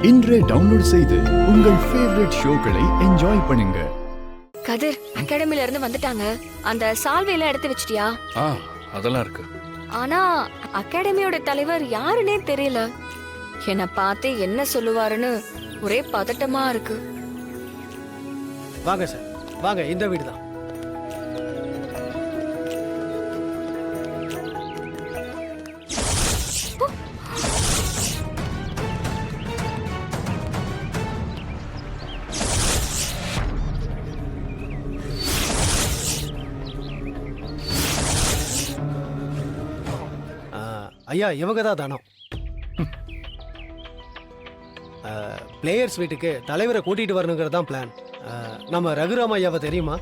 இன்றே டவுன்லோட் செய்து உங்கள் ஃபேவரட் ஷோக்களை என்ஜாய் பண்ணுங்க. கதிர், அகாடமில இருந்து வந்துட்டாங்க. அந்த சால்வையில எடுத்து வச்சிட்டியா? அதெல்லாம் இருக்கு. ஆனா அகாடமியோட தலைவர் யாருன்னே தெரியல. என்ன பார்த்து என்ன சொல்லுவாருன்னு ஒரே பதட்டமா இருக்கு. வாங்க சார், வாங்க. இந்த வீடு தான். ஐயா, இவங்க தான் தானம். பிளேயர்ஸ் வீட்டுக்கு தலைவரை கூட்டிட்டு வரணுங்கிறது தான் பிளான். நம்ம ரகுராம் ஐயாவை தெரியுமா?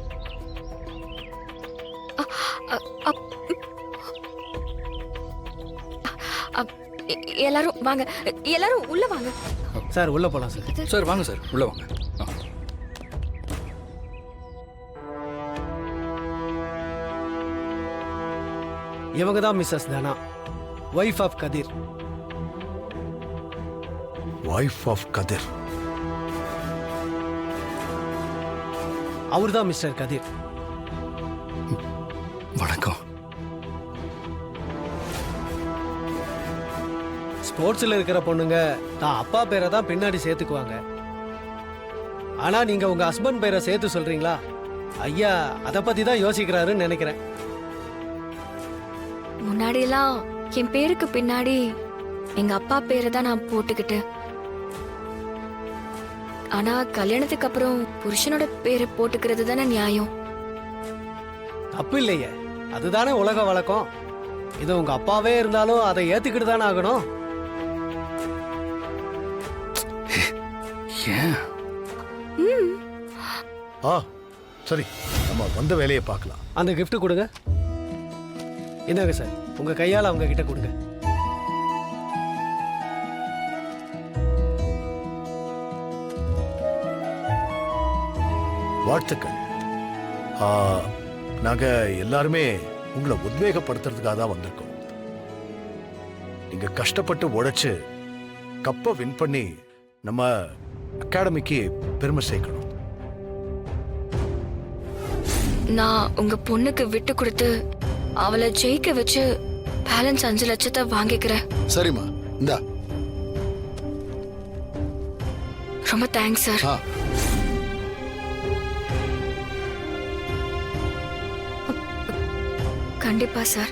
எல்லாரும் வாங்க, எல்லாரும் உள்ள வாங்க. சார், உள்ள போலாம் சார். சார் வாங்க சார், உள்ள வாங்க. இவங்க தான் மிஸ்ஸஸ் தானா, wife of Kathir. Wife of Kathir. அவர் தான் மிஸ்டர் கதிர். வணக்கம். ஸ்போர்ட்ஸ்ல இருக்கிற பொண்ணுங்க தான் அப்பா பேரை தான் பின்னாடி சேர்த்துக்குவாங்க. ஆனா நீங்க உங்க ஹஸ்பண்ட் பேரை சேர்த்து சொல்றீங்களா? ஐயா அதை பத்தி தான் யோசிக்கிறாருன்னு நினைக்கிறேன். முன்னாடி எல்லாம் என் பேருக்கு பின்னாடி எங்க அப்பா பேரை தான் நான் போட்டுக்கிட்டேன். ஆனா கல்யாணத்துக்கு அப்புறம் புருஷனோட பேரை போட்டுக்கிறது தானே நியாயம். தப்பு இல்லையே, அதுதானே உலக வழக்கம். இது உங்க அப்பாவே இருந்தாலும் அதை ஏத்துக்கிட்டு தானே ஆகணும். சரி, நம்ம வந்த வேலையை பார்க்கலாம். அந்த gift கொடுங்க. இந்தாங்க சார், உங்க கையால அவங்க கிட்ட கொடுங்க. வாழ்த்துக்கள். நாங்க எல்லாருமே உங்களை உத்வேகப்படுத்துறதுக்காக தான் வந்திருக்கோம். நீங்க கஷ்டப்பட்டு உழைச்சு கப்பை வின் பண்ணி நம்ம அகாடமிக்கு பெருமை சேர்க்கணும். நான் உங்க பொண்ணுக்கு விட்டு கொடுத்து அவளை ஜெயிக்க வச்சு பேலன்ஸ் 5 லட்சத்தை வாங்கிக்கிறேன். சரிம்மா, இந்தா. ரொம்ப தேங்க்ஸ் சார். கண்டிப்பா சார்.